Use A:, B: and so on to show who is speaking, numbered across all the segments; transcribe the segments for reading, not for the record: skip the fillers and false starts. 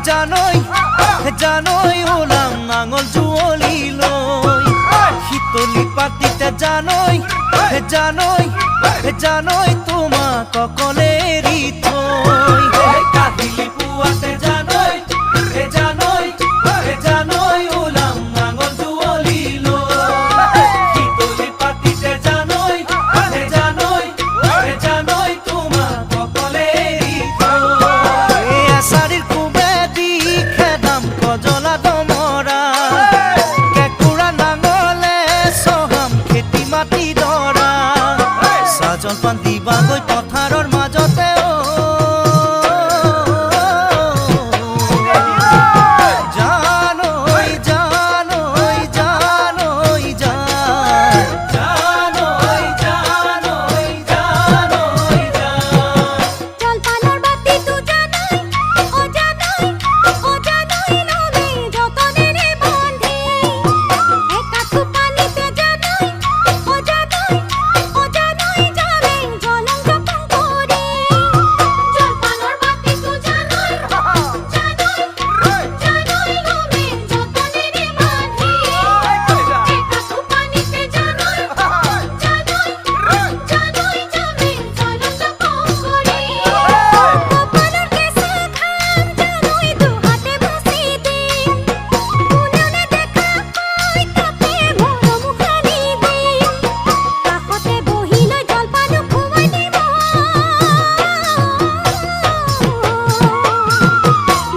A: জানই জানই ওলাম নাঙল জুৱলি লৈ শীতলি পাতিতে জানই জানই জানই তোমাক অকলে এৰি থৈ কাহিলি পুৱাতে জানই জানই জানই ওলাম নাঙল জুৱলি লৈ শীতলি পাতিতে জানই জানই জানই তোমাক অকলে এৰি থৈ এছাৰিৰ কুবেদি খেদাম কজলা দমৰা কেঁকুৰা নাঙলে চহাম খেতি মাটি দৰা জলপান দিবাগৈ পথাৰৰ মাজতে জানৈ জানৈ জানৈ জানৈ জানৈ জানৈ
B: জলপানৰ বাতিটো জানৈ ও জানৈ লবে যতনেৰে বন্ধি একাঠু পানীতে জানৈ ও জানৈ যাবে জলং জপং কৰি জলপানৰ বাতিটো জানৈ লবে যতনেৰে বন্ধি একাঠু পানীতে জানৈ যাবে জলং জপং কৰি কপালৰ কেঁচা ঘাম জানৈ দুহাতে মুচি দিম কোনেও নেদেখা কৈ তাতে মোৰ মুখানি দিম কাষতে বহি লৈ জলপানো খুৱাই দিম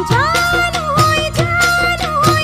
B: জানৈ জানৈ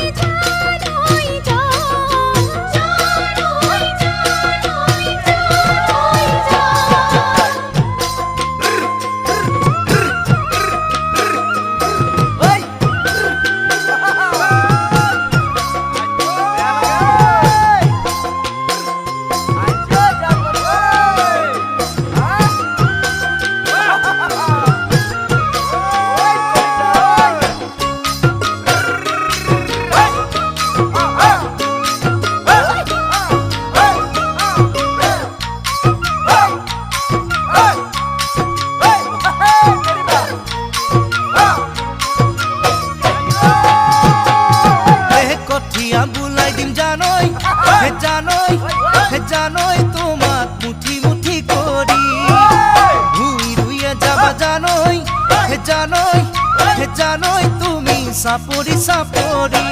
A: কঠিয়া বুলাই দিম জানই জানই জানই তোমাক মুঠি মুঠি কৰি ভুই ৰুইয়ে যাবা জানই জানই জানই তুমি চাপৰি চাপৰি